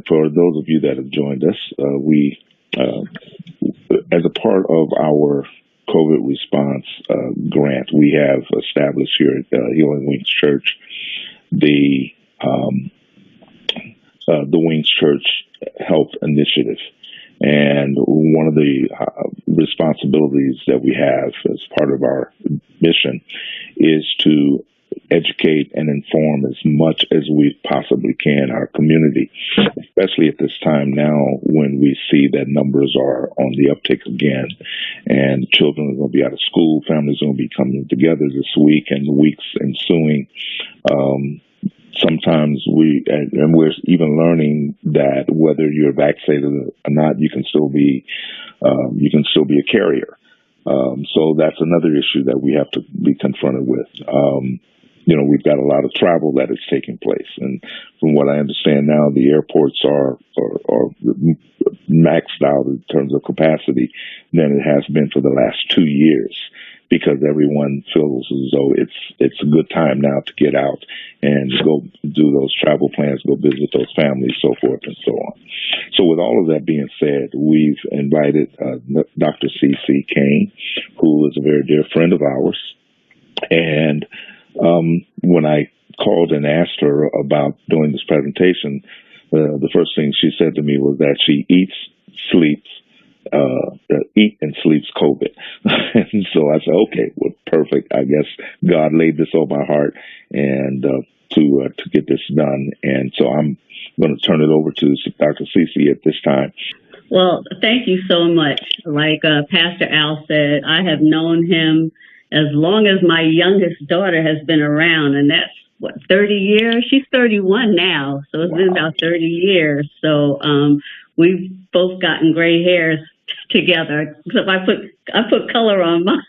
for those of you that have joined us, as a part of our COVID response grant, we have established here at Healing Wings Church the Wings Church Health Initiative. And one of the responsibilities that we have as part of our mission is to educate and inform as much as we possibly can our community, especially at this time now when we see that numbers are on the uptick again, and children are going to be out of school, families are going to be coming together this week and the weeks ensuing. Sometimes we're even learning that whether you're vaccinated or not, you can still be a carrier. So that's another issue that we have to be confronted with. We've got a lot of travel that is taking place, and from what I understand now, the airports are maxed out in terms of capacity than it has been for the last 2 years, because everyone feels as though it's a good time now to get out and go do those travel plans, go visit those families, so forth and so on. So with all of that being said, we've invited Dr. Cece Kane, who is a very dear friend of ours. And when I called and asked her about doing this presentation, the first thing she said to me was that she eats and sleeps COVID. And so I said, okay, well, perfect. I guess God laid this on my heart and to get this done. And so I'm going to turn it over to Dr. Cece at this time. Well, thank you so much. Like Pastor Al said, I have known him as long as my youngest daughter has been around, and that's 30 years? She's 31 now, so it's been about 30 years. So we've both gotten gray hairs together, except I put color on mine.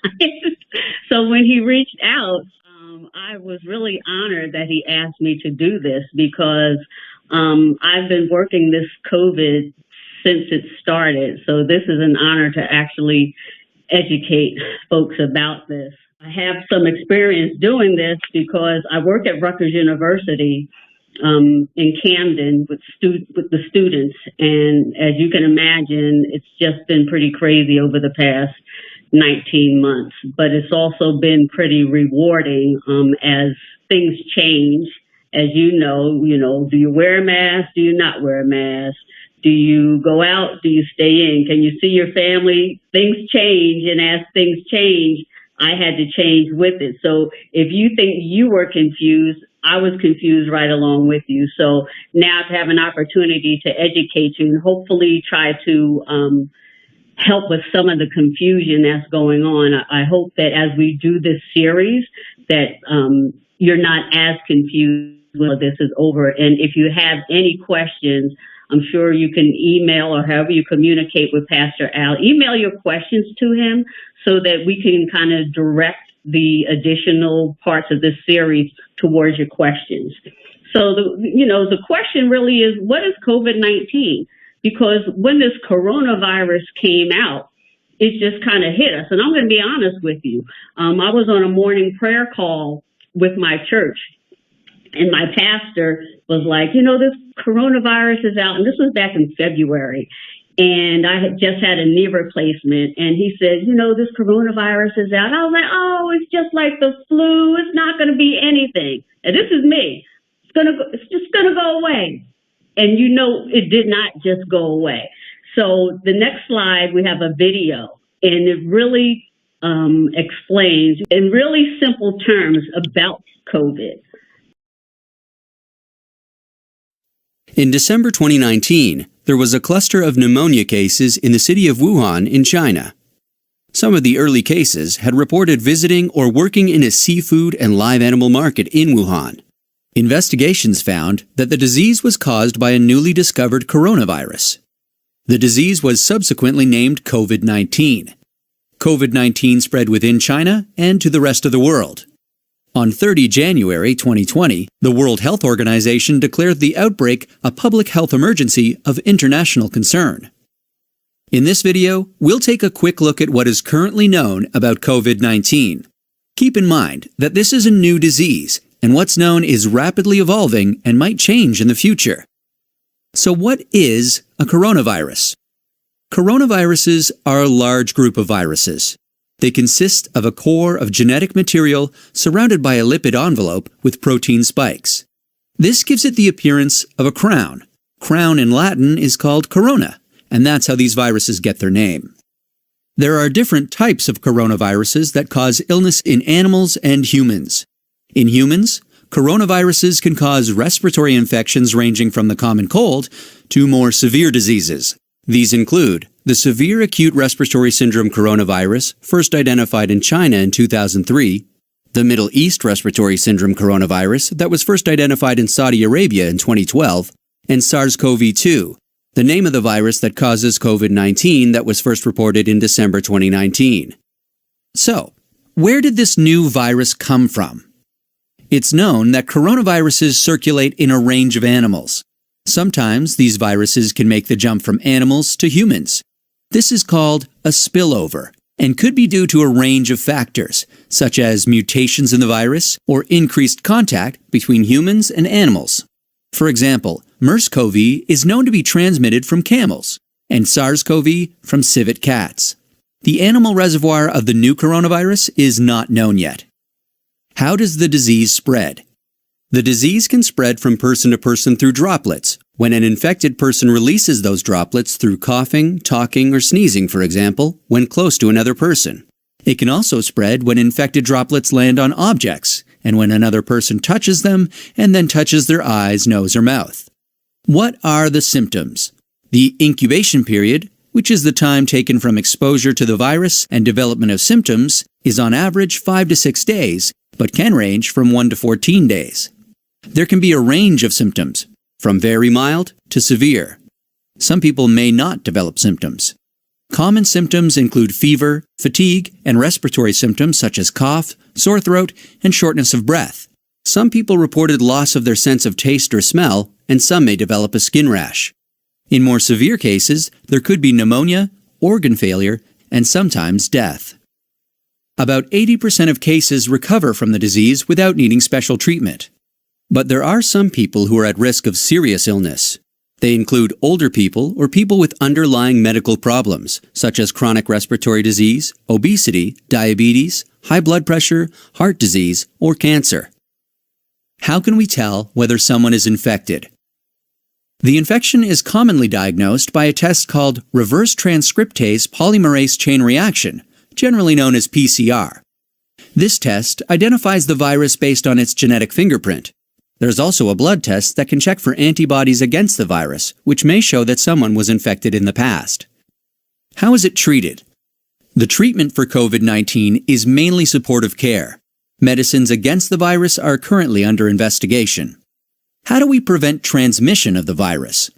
So when he reached out, I was really honored that he asked me to do this, because I've been working this COVID since it started. So this is an honor to actually educate folks about this. I have some experience doing this because I work at Rutgers University in Camden with the students. And as you can imagine, it's just been pretty crazy over the past 19 months. But it's also been pretty rewarding as things change. As you know, do you wear a mask? Do you not wear a mask? Do you go out? Do you stay in? Can you see your family? Things change, and as things change, I had to change with it. So if you think you were confused, I was confused right along with you. So now to have an opportunity to educate you and hopefully try to help with some of the confusion that's going on, I hope that as we do this series that you're not as confused when this is over. And if you have any questions, I'm sure you can email, or however you communicate with Pastor Al, email your questions to him so that we can kind of direct the additional parts of this series towards your questions. So, the question really is, what is COVID-19? Because when this coronavirus came out, it just kind of hit us. And I'm going to be honest with you. I was on a morning prayer call with my church, and my pastor was like, this coronavirus is out. And this was back in February. And I had just had a knee replacement. And he said, this coronavirus is out. I was like, oh, it's just like the flu. It's not going to be anything. And this is me. It's just going to go away. And it did not just go away. So the next slide, we have a video. And it really explains in really simple terms about COVID. In December 2019, there was a cluster of pneumonia cases in the city of Wuhan in China. Some of the early cases had reported visiting or working in a seafood and live animal market in Wuhan. Investigations found that the disease was caused by a newly discovered coronavirus. The disease was subsequently named COVID-19. COVID-19 spread within China and to the rest of the world. On 30 January 2020, the World Health Organization declared the outbreak a public health emergency of international concern. In this video, we'll take a quick look at what is currently known about COVID-19. Keep in mind that this is a new disease, and what's known is rapidly evolving and might change in the future. So what is a coronavirus? Coronaviruses are a large group of viruses. They consist of a core of genetic material surrounded by a lipid envelope with protein spikes. This gives it the appearance of a crown. Crown in Latin is called corona, and that's how these viruses get their name. There are different types of coronaviruses that cause illness in animals and humans. In humans, coronaviruses can cause respiratory infections ranging from the common cold to more severe diseases. These include the severe acute respiratory syndrome coronavirus, first identified in China in 2003, the Middle East respiratory syndrome coronavirus that was first identified in Saudi Arabia in 2012, and SARS-CoV-2, the name of the virus that causes COVID-19 that was first reported in December 2019. So, where did this new virus come from? It's known that coronaviruses circulate in a range of animals. Sometimes these viruses can make the jump from animals to humans. This is called a spillover and could be due to a range of factors, such as mutations in the virus or increased contact between humans and animals. For example, MERS-CoV is known to be transmitted from camels, and SARS-CoV from civet cats. The animal reservoir of the new coronavirus is not known yet. How does the disease spread? The disease can spread from person to person through droplets, when an infected person releases those droplets through coughing, talking, or sneezing, for example, when close to another person. It can also spread when infected droplets land on objects, and when another person touches them and then touches their eyes, nose, or mouth. What are the symptoms? The incubation period, which is the time taken from exposure to the virus and development of symptoms, is on average 5 to 6 days, but can range from 1 to 14 days. There can be a range of symptoms, from very mild to severe. Some people may not develop symptoms. Common symptoms include fever, fatigue, and respiratory symptoms such as cough, sore throat, and shortness of breath. Some people reported loss of their sense of taste or smell, and some may develop a skin rash. In more severe cases, there could be pneumonia, organ failure, and sometimes death. About 80% of cases recover from the disease without needing special treatment. But there are some people who are at risk of serious illness. They include older people or people with underlying medical problems, such as chronic respiratory disease, obesity, diabetes, high blood pressure, heart disease, or cancer. How can we tell whether someone is infected? The infection is commonly diagnosed by a test called reverse transcriptase polymerase chain reaction, generally known as PCR. This test identifies the virus based on its genetic fingerprint. There's also a blood test that can check for antibodies against the virus, which may show that someone was infected in the past. How is it treated? The treatment for COVID-19 is mainly supportive care. Medicines against the virus are currently under investigation. How do we prevent transmission of the virus?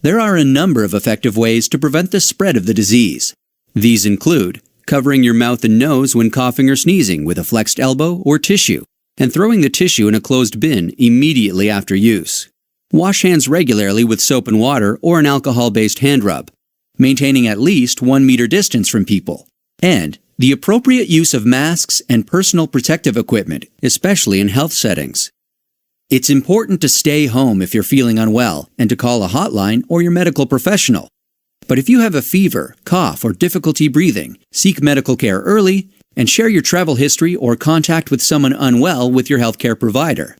There are a number of effective ways to prevent the spread of the disease. These include covering your mouth and nose when coughing or sneezing with a flexed elbow or tissue, and throwing the tissue in a closed bin immediately after use. Wash hands regularly with soap and water or an alcohol-based hand rub, maintaining at least 1 meter distance from people, and the appropriate use of masks and personal protective equipment, especially in health settings. It's important to stay home if you're feeling unwell and to call a hotline or your medical professional. But if you have a fever, cough, or difficulty breathing, seek medical care early and share your travel history or contact with someone unwell with your healthcare provider.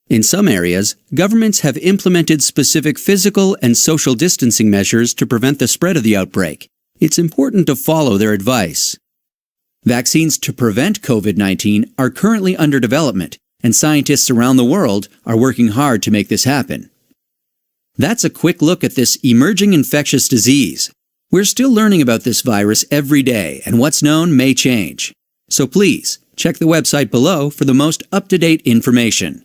In some areas, governments have implemented specific physical and social distancing measures to prevent the spread of the outbreak. It's important to follow their advice. Vaccines to prevent COVID-19 are currently under development, and scientists around the world are working hard to make this happen. That's a quick look at this emerging infectious disease. We're still learning about this virus every day, and what's known may change. So please, check the website below for the most up-to-date information.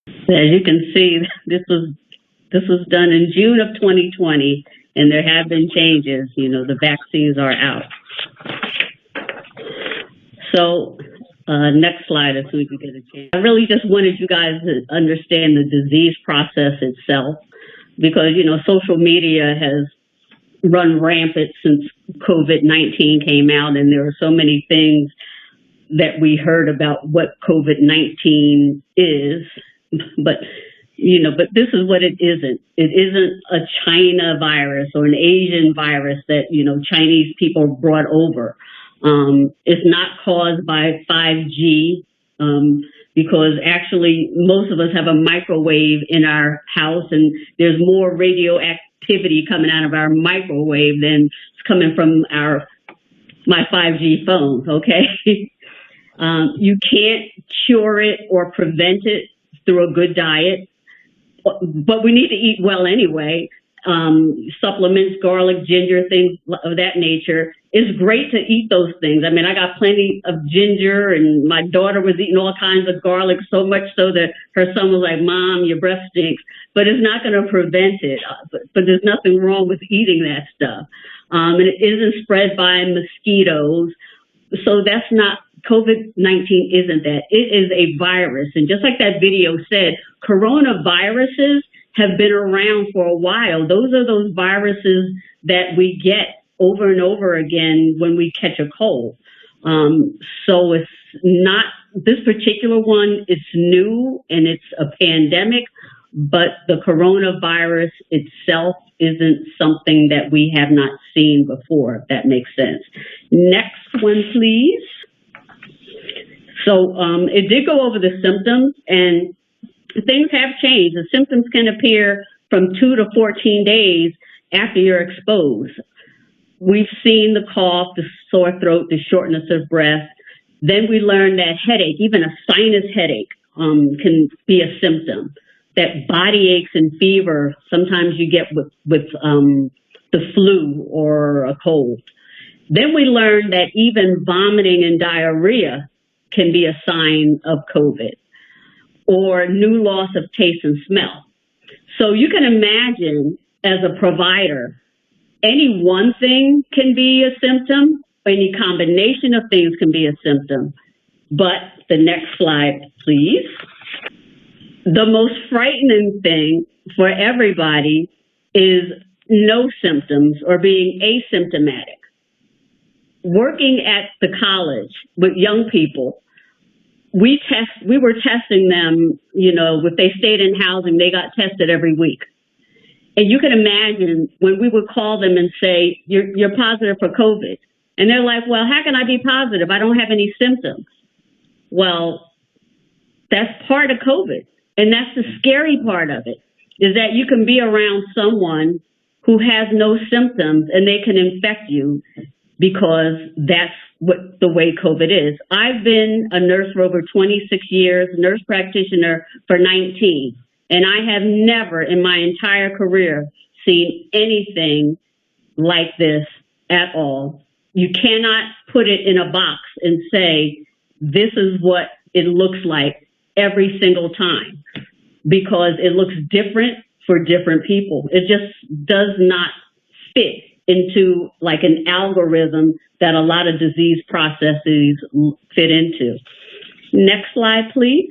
As you can see, this was done in June of 2020, and there have been changes. The vaccines are out. So, next slide, as soon as you get a chance. I really just wanted you guys to understand the disease process itself, because, social media has run rampant since COVID-19 came out, and there are so many things that we heard about what COVID-19 is, but but this is what it isn't. It isn't a China virus or an Asian virus that Chinese people brought over. It's not caused by 5G, because actually most of us have a microwave in our house, and there's more radioactivity coming out of our microwave than is coming from my 5G phones. Okay, you can't cure it or prevent it through a good diet, but we need to eat well anyway. Supplements, garlic, ginger, things of that nature. It's great to eat those things. I mean, I got plenty of ginger, and my daughter was eating all kinds of garlic, so much so that her son was like, "Mom, your breath stinks." But it's not going to prevent it. But there's nothing wrong with eating that stuff. And it isn't spread by mosquitoes. So that's not, COVID-19 isn't that. It is a virus. And just like that video said, coronaviruses have been around for a while. Those are those viruses that we get over and over again when we catch a cold. So it's not, this particular one, it's new and it's a pandemic, but the coronavirus itself isn't something that we have not seen before, if that makes sense. Next one, please. So it did go over the symptoms, and things have changed. The symptoms can appear from 2 to 14 days after you're exposed. We've seen the cough, the sore throat, the shortness of breath. Then we learned that headache, even a sinus headache, can be a symptom. That body aches and fever, sometimes you get with the flu or a cold. Then we learned that even vomiting and diarrhea can be a sign of COVID, or new loss of taste and smell. So you can imagine, as a provider, any one thing can be a symptom, any combination of things can be a symptom. But the next slide, please. The most frightening thing for everybody is no symptoms or being asymptomatic. Working at the college with young people, we were testing them, if they stayed in housing, they got tested every week. And you can imagine when we would call them and say, you're positive for COVID. And they're like, well, how can I be positive? I don't have any symptoms. Well, that's part of COVID. And that's the scary part of it, is that you can be around someone who has no symptoms and they can infect you, because that's what the way COVID is. I've been a nurse for over 26 years, nurse practitioner for 19, and I have never in my entire career seen anything like this at all. You cannot put it in a box and say, this is what it looks like every single time, because it looks different for different people. It just does not fit into like an algorithm that a lot of disease processes fit into. Next slide, please.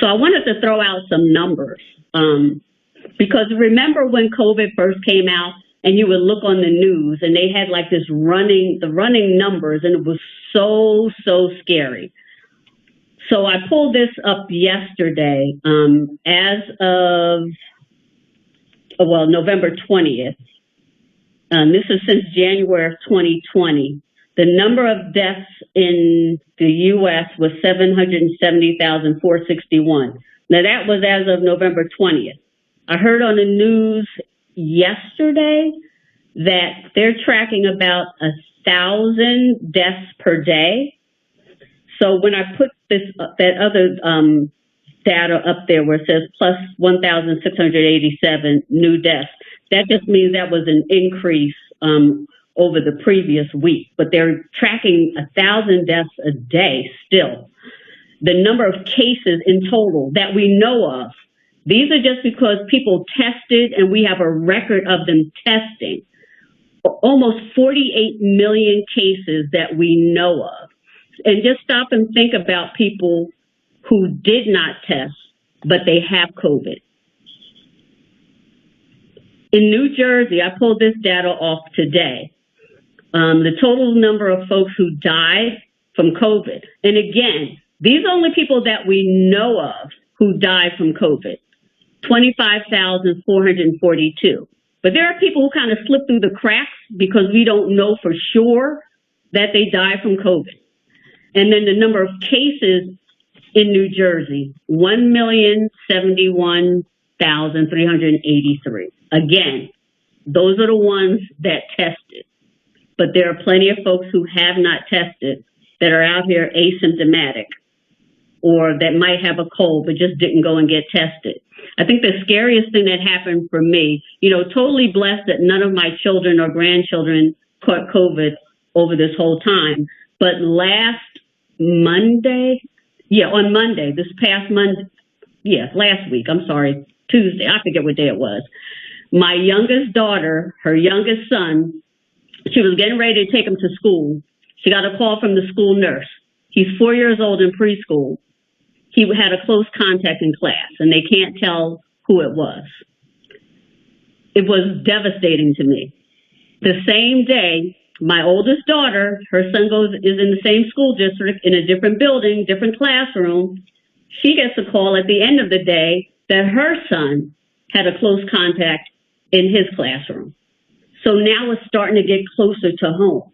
So I wanted to throw out some numbers, because remember when COVID first came out and you would look on the news and they had like the running numbers, and it was so scary. So I pulled this up yesterday, as of, November 20th. This is since January of 2020. The number of deaths in the U.S. was 770,461. Now, that was as of November 20th. I heard on the news yesterday that they're tracking about 1,000 deaths per day. So when I put that other data up there where it says plus 1,687 new deaths, that just means that was an increase over the previous week. But they're tracking 1,000 deaths a day still. The number of cases in total that we know of, these are just because people tested and we have a record of them testing. Almost 48 million cases that we know of. And just stop and think about people who did not test, but they have COVID. In New Jersey, I pulled this data off today. The total number of folks who died from COVID. And again, these are only people that we know of who died from COVID, 25,442. But there are people who kind of slip through the cracks because we don't know for sure that they died from COVID. And then the number of cases in New Jersey, 1,071,383. Again, those are the ones that tested. But there are plenty of folks who have not tested that are out here asymptomatic or that might have a cold but just didn't go and get tested. I think the scariest thing that happened for me, totally blessed that none of my children or grandchildren caught COVID over this whole time. But last Monday, Tuesday, I forget what day it was. My youngest daughter, her youngest son, she was getting ready to take him to school. She got a call from the school nurse. He's 4 years old in preschool. He had a close contact in class, and they can't tell who it was. It was devastating to me. The same day, my oldest daughter, her son is in the same school district, in a different building, different classroom. She gets a call at the end of the day that her son had a close contact in his classroom. So now it's starting to get closer to home.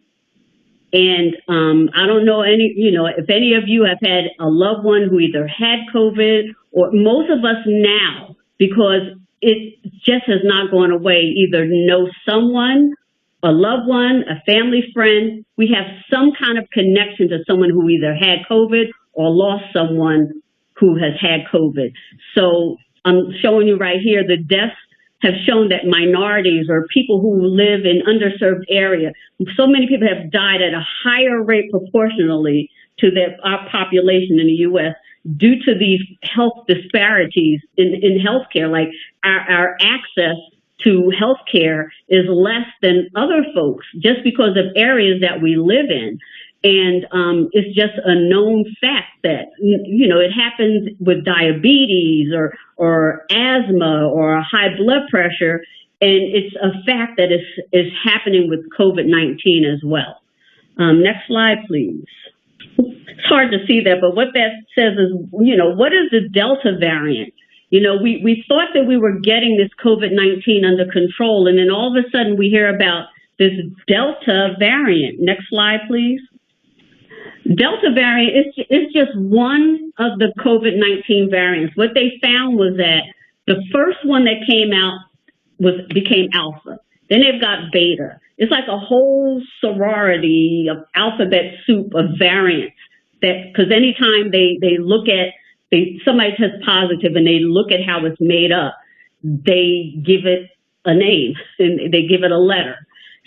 And I don't know if any of you have had a loved one who either had COVID, or most of us now, because it just has not gone away, either know someone, a loved one, a family friend. We have some kind of connection to someone who either had COVID or lost someone who has had COVID. So I'm showing you right here, the deaths have shown that minorities or people who live in underserved areas, so many people have died at a higher rate proportionally to our population in the U.S. due to these health disparities in healthcare. Like our access to healthcare is less than other folks just because of areas that we live in. And it's just a known fact that, it happens with diabetes or asthma or high blood pressure. And it's a fact that is happening with COVID-19 as well. Next slide, please. It's hard to see that, but what that says is, what is the Delta variant? We thought that we were getting this COVID-19 under control, and then all of a sudden we hear about this Delta variant. Next slide, please. Delta variant is just one of the COVID-19 variants. What they found was that the first one that came out became Alpha. Then they've got Beta. It's like a whole sorority of alphabet soup of variants. Because anytime they look at somebody tests positive and they look at how it's made up, they give it a name and they give it a letter.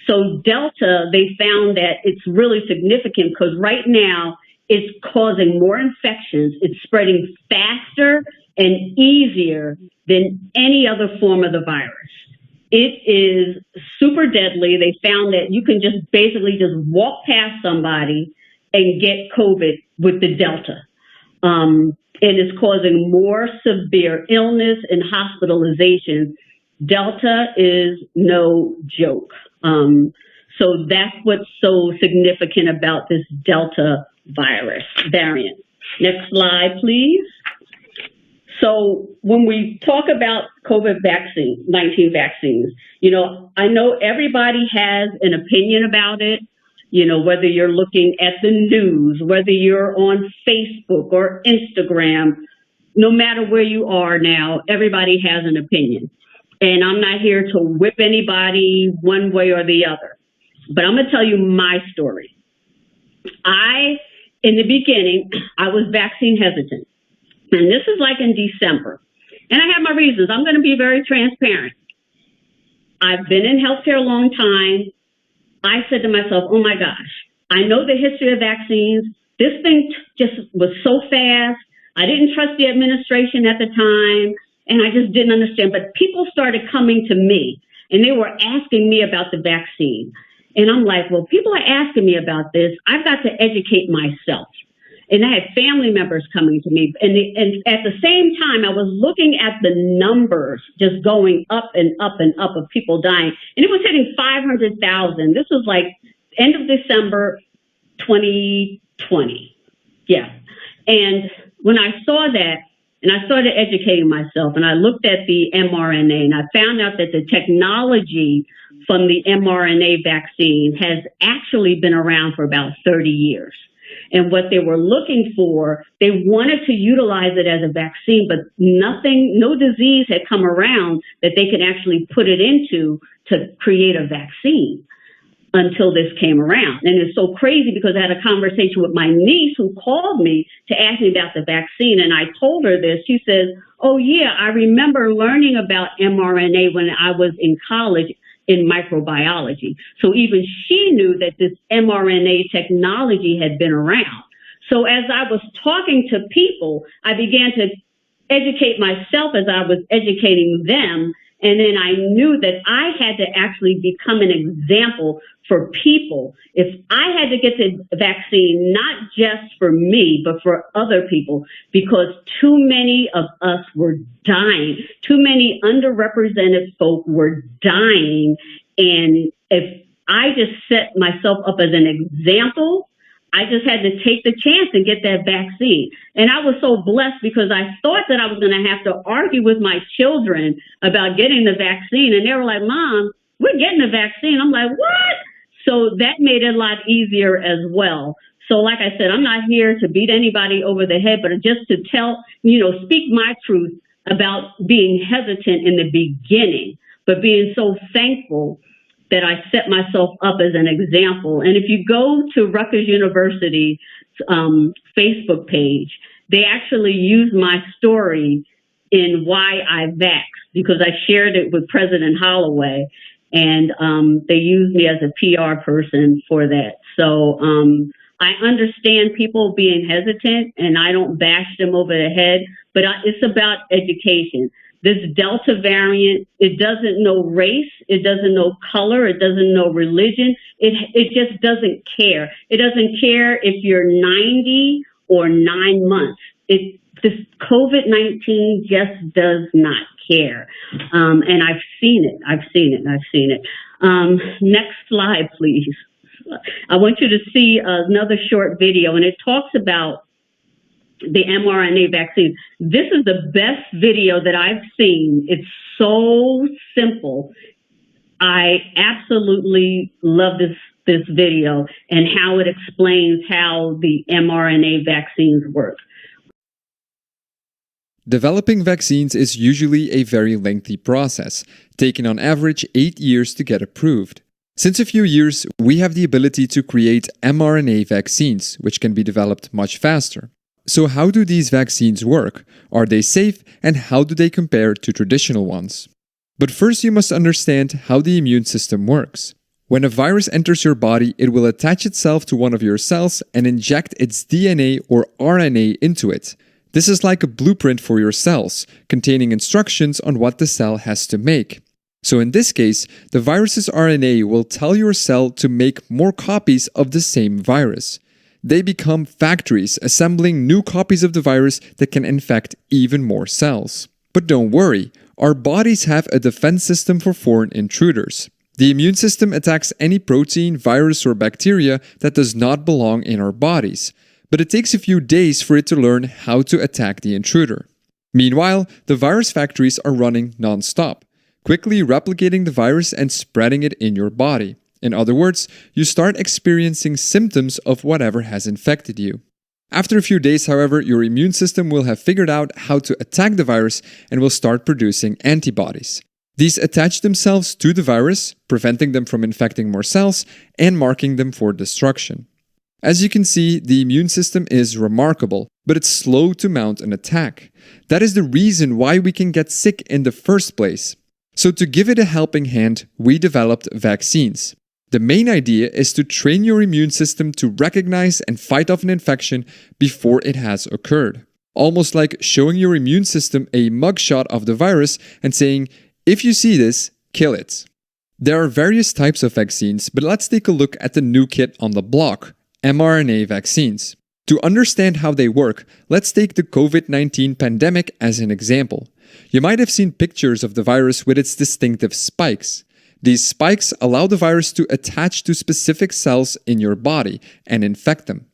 So Delta, they found that it's really significant because right now it's causing more infections. It's spreading faster and easier than any other form of the virus. It is super deadly. They found that you can just basically walk past somebody and get COVID with the Delta. And it's causing more severe illness and hospitalization. Delta is no joke. So that's what's so significant about this Delta virus variant. Next slide, please. So when we talk about COVID-19 vaccines, I know everybody has an opinion about it, whether you're looking at the news, whether you're on Facebook or Instagram, no matter where you are now, everybody has an opinion. And I'm not here to whip anybody one way or the other. But I'm going to tell you my story. In the beginning, I was vaccine hesitant. And this is like in December. And I have my reasons. I'm going to be very transparent. I've been in healthcare a long time. I said to myself, oh my gosh, I know the history of vaccines. This thing just was so fast. I didn't trust the administration at the time. And I just didn't understand. But people started coming to me and they were asking me about the vaccine. And I'm like, well, people are asking me about this. I've got to educate myself. And I had family members coming to me. And at the same time, I was looking at the numbers just going up and up and up of people dying. And it was hitting 500,000. This was like end of December 2020. Yeah. And when I saw that, and I started educating myself, and I looked at the mRNA, and I found out that the technology from the mRNA vaccine has actually been around for about 30 years. And what they were looking for, they wanted to utilize it as a vaccine, but no disease had come around that they could actually put it into to create a vaccine until this came around. And it's so crazy because I had a conversation with my niece who called me to ask me about the vaccine. And I told her this. She says, oh, yeah, I remember learning about mRNA when I was in college in microbiology. So even she knew that this mRNA technology had been around. So as I was talking to people, I began to educate myself as I was educating them. And then I knew that I had to actually become an example for people. If I had to get the vaccine, not just for me, but for other people, because too many of us were dying. Too many underrepresented folk were dying. And if I just set myself up as an example, I just had to take the chance and get that vaccine. And I was so blessed because I thought that I was going to have to argue with my children about getting the vaccine. And they were like, Mom, we're getting the vaccine. I'm like, what? So that made it a lot easier as well. So like I said, I'm not here to beat anybody over the head, but just to speak my truth about being hesitant in the beginning, but being so thankful that I set myself up as an example. And if you go to Rutgers University's Facebook page, they actually use my story in why I vaxxed, because I shared it with President Holloway, and they used me as a PR person for that. So I understand people being hesitant, and I don't bash them over the head, but it's about education. This Delta variant, it doesn't know race, it doesn't know color, it doesn't know religion. It just doesn't care. It doesn't care if you're 90 or 9 months. This COVID-19 just does not care. And I've seen it. Next slide, please. I want you to see another short video, and it talks about the mRNA vaccine. This is the best video that I've seen. It's so simple. I absolutely love this video and how it explains how the mRNA vaccines work. Developing vaccines is usually a very lengthy process, taking on average 8 years to get approved. Since a few years, we have the ability to create mRNA vaccines, which can be developed much faster. So how do these vaccines work? Are they safe, and how do they compare to traditional ones? But first you must understand how the immune system works. When a virus enters your body, it will attach itself to one of your cells and inject its DNA or RNA into it. This is like a blueprint for your cells, containing instructions on what the cell has to make. So in this case, the virus's RNA will tell your cell to make more copies of the same virus. They become factories, assembling new copies of the virus that can infect even more cells. But don't worry, our bodies have a defense system for foreign intruders. The immune system attacks any protein, virus, or bacteria that does not belong in our bodies. But it takes a few days for it to learn how to attack the intruder. Meanwhile, the virus factories are running non-stop, quickly replicating the virus and spreading it in your body. In other words, you start experiencing symptoms of whatever has infected you. After a few days, however, your immune system will have figured out how to attack the virus and will start producing antibodies. These attach themselves to the virus, preventing them from infecting more cells and marking them for destruction. As you can see, the immune system is remarkable, but it's slow to mount an attack. That is the reason why we can get sick in the first place. So to give it a helping hand, we developed vaccines. The main idea is to train your immune system to recognize and fight off an infection before it has occurred. Almost like showing your immune system a mugshot of the virus and saying, if you see this, kill it. There are various types of vaccines, but let's take a look at the new kid on the block, mRNA vaccines. To understand how they work, let's take the COVID-19 pandemic as an example. You might have seen pictures of the virus with its distinctive spikes. These spikes allow the virus to attach to specific cells in your body and infect them.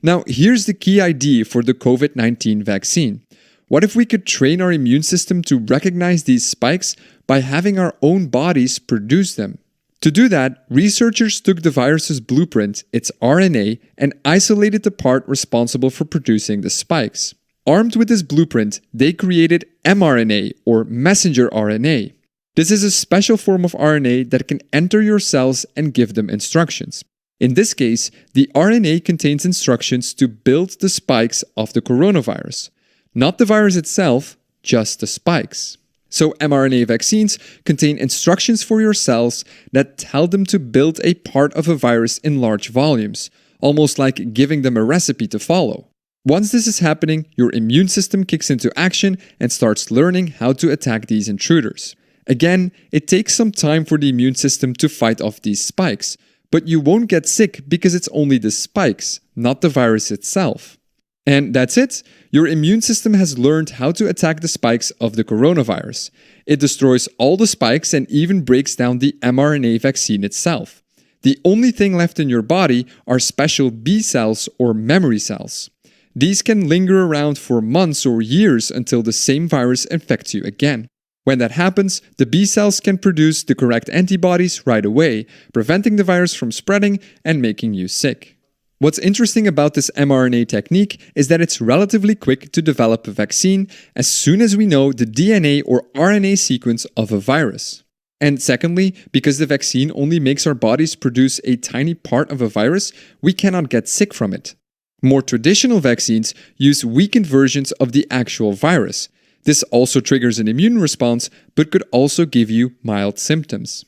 Now, here's the key idea for the COVID-19 vaccine. What if we could train our immune system to recognize these spikes by having our own bodies produce them? To do that, researchers took the virus's blueprint, its RNA, and isolated the part responsible for producing the spikes. Armed with this blueprint, they created mRNA, or messenger RNA. This is a special form of RNA that can enter your cells and give them instructions. In this case, the RNA contains instructions to build the spikes of the coronavirus. Not the virus itself, just the spikes. So mRNA vaccines contain instructions for your cells that tell them to build a part of a virus in large volumes, almost like giving them a recipe to follow. Once this is happening, your immune system kicks into action and starts learning how to attack these intruders. Again, it takes some time for the immune system to fight off these spikes, but you won't get sick because it's only the spikes, not the virus itself. And that's it. Your immune system has learned how to attack the spikes of the coronavirus. It destroys all the spikes and even breaks down the mRNA vaccine itself. The only thing left in your body are special B cells or memory cells. These can linger around for months or years until the same virus infects you again. When that happens, the B cells can produce the correct antibodies right away, preventing the virus from spreading and making you sick. What's interesting about this mRNA technique is that it's relatively quick to develop a vaccine as soon as we know the DNA or RNA sequence of a virus. And secondly, because the vaccine only makes our bodies produce a tiny part of a virus, we cannot get sick from it. More traditional vaccines use weakened versions of the actual virus. This also triggers an immune response, but could also give you mild symptoms.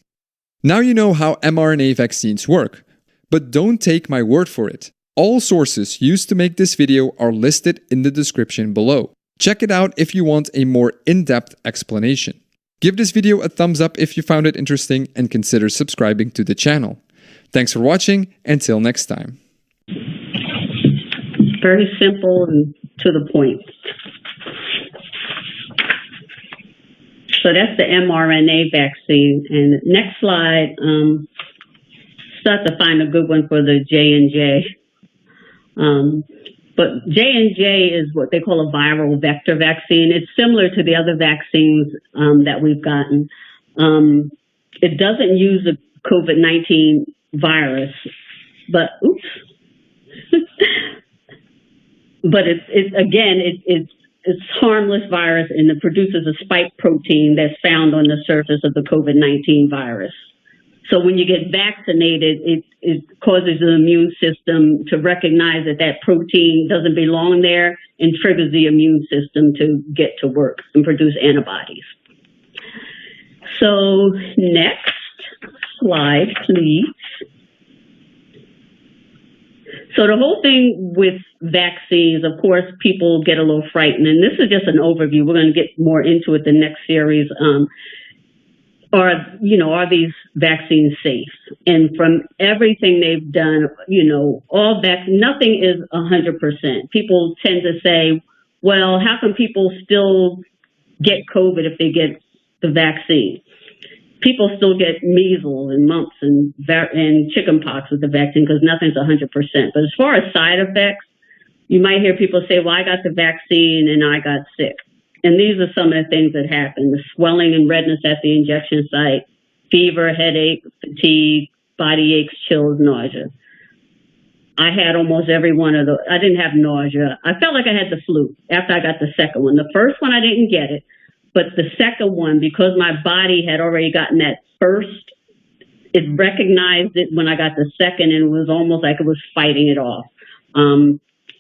Now you know how mRNA vaccines work. But don't take my word for it. All sources used to make this video are listed in the description below. Check it out if you want a more in-depth explanation. Give this video a thumbs up if you found it interesting and consider subscribing to the channel. Thanks for watching. Until next time. Very simple and to the point. So that's the mRNA vaccine. And next slide, start to find a good one for the J&J. But J&J is what they call a viral vector vaccine. It's similar to the other vaccines that we've gotten. It doesn't use the COVID-19 virus, but but it's harmless virus, and it produces a spike protein that's found on the surface of the COVID-19 virus. So when you get vaccinated, it causes the immune system to recognize that protein doesn't belong there and triggers the immune system to get to work and produce antibodies. So next slide, please. So the whole thing with vaccines, of course, people get a little frightened, and this is just an overview. We're going to get more into it the next series. Are these vaccines safe? And from everything they've done, nothing is 100%. People tend to say, well, how can people still get COVID if they get the vaccine? People still get measles and mumps and chickenpox with the vaccine because nothing's 100%. But as far as side effects, you might hear people say, well, I got the vaccine and I got sick. And these are some of the things that happen: the swelling and redness at the injection site, fever, headache, fatigue, body aches, chills, nausea. I had almost every one of those. I didn't have nausea. I felt like I had the flu after I got the second one. The first one, I didn't get it. But the second one, because my body had already gotten that first, it recognized it when I got the second, and it was almost like it was fighting it off.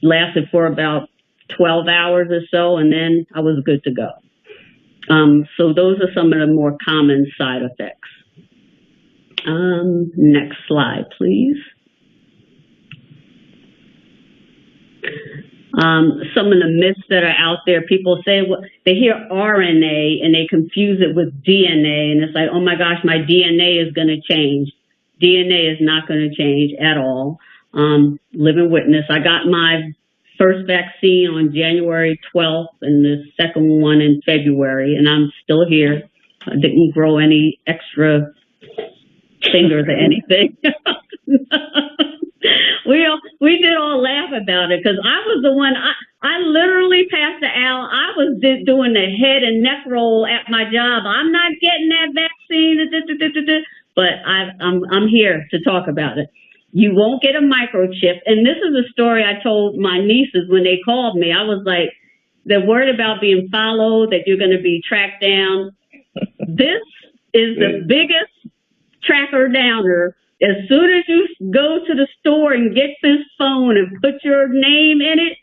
Lasted for about 12 hours or so, and then I was good to go. So those are some of the more common side effects. Next slide, please. Some of the myths that are out there, people say, well, they hear RNA and they confuse it with DNA, and it's like, oh my gosh, my DNA is going to change. DNA is not going to change at all. Living witness. I got my first vaccine on January 12th and the second one in February, and I'm still here. I didn't grow any extra fingers or anything. We did all laugh about it because I was the one. I literally, Pastor Al, I was doing the head and neck roll at my job. I'm not getting that vaccine, but I'm here to talk about it. You won't get a microchip, and this is a story I told my nieces when they called me. I was like, they're worried about being followed, that you're going to be tracked down. This is the biggest tracker downer. As soon as you go to the store and get this phone and put your name in it,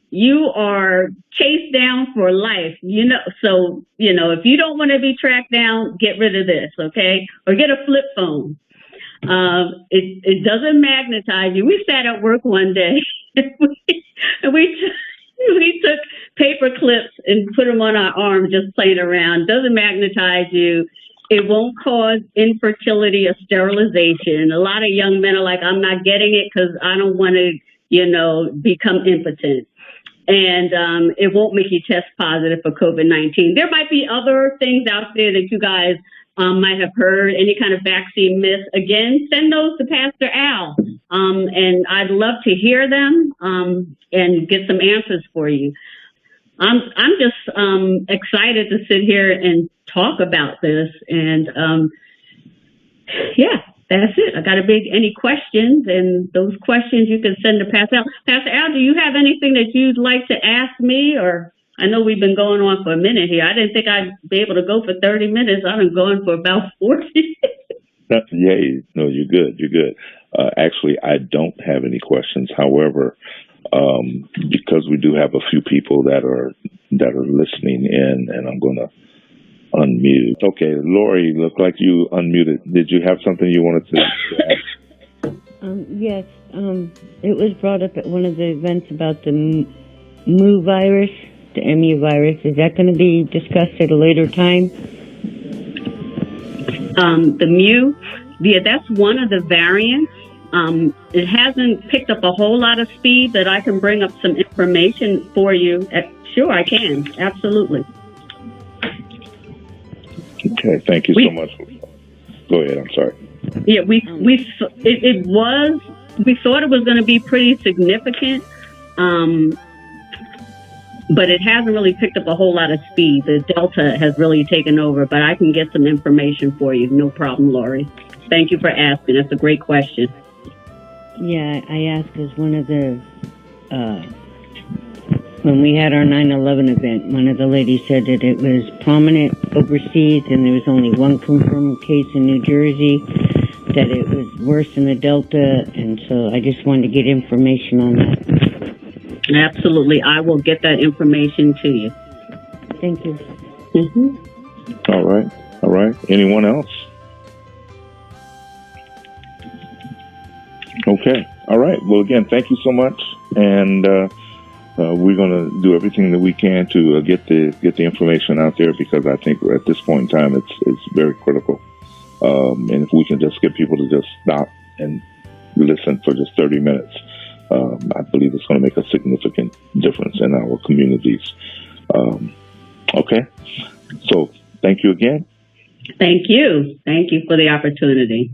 you are chased down for life. So if you don't want to be tracked down, get rid of this, okay? Or get a flip phone. It doesn't magnetize you. We sat at work one day and we took paper clips and put them on our arm, just playing around. Doesn't magnetize you. It won't cause infertility or sterilization. A lot of young men are like, I'm not getting it because I don't want to, become impotent. And it won't make you test positive for COVID-19. There might be other things out there that you guys might have heard, any kind of vaccine myths. Again, send those to Pastor Al. And I'd love to hear them and get some answers for you. I'm just excited to sit here and talk about this. And that's it. I got any questions, and those questions you can send to Pastor Al. Pastor Al, do you have anything that you'd like to ask me? Or I know we've been going on for a minute here. I didn't think I'd be able to go for 30 minutes. I've been going for about 40. Yay. No, you're good. You're good. Actually, I don't have any questions. However, because we do have a few people that are listening in, and I'm going to unmute. Okay, Lori, look like you unmuted. Did you have something you wanted to ask? Yes. It was brought up at one of the events about the MU virus, the MU virus. Is that going to be discussed at a later time? The MU, that's one of the variants. It hasn't picked up a whole lot of speed, but I can bring up some information for you. Sure, I can. Absolutely. Okay, thank you so much. Go ahead. I'm sorry. Yeah, we thought it was going to be pretty significant, but it hasn't really picked up a whole lot of speed. The Delta has really taken over, but I can get some information for you. No problem, Lori. Thank you for asking. That's a great question. Yeah, I asked because one of the, when we had our 9/11 event, one of the ladies said that it was prominent overseas and there was only one confirmed case in New Jersey, that it was worse than the Delta, and so I just wanted to get information on that. Absolutely. I will get that information to you. Thank you. Mm-hmm. All right. Anyone else? Okay. All right. Well, again, thank you so much. And we're going to do everything that we can to get the information out there, because I think at this point in time, it's very critical. And if we can just get people to just stop and listen for just 30 minutes, I believe it's going to make a significant difference in our communities. Okay. So thank you again. Thank you. Thank you for the opportunity.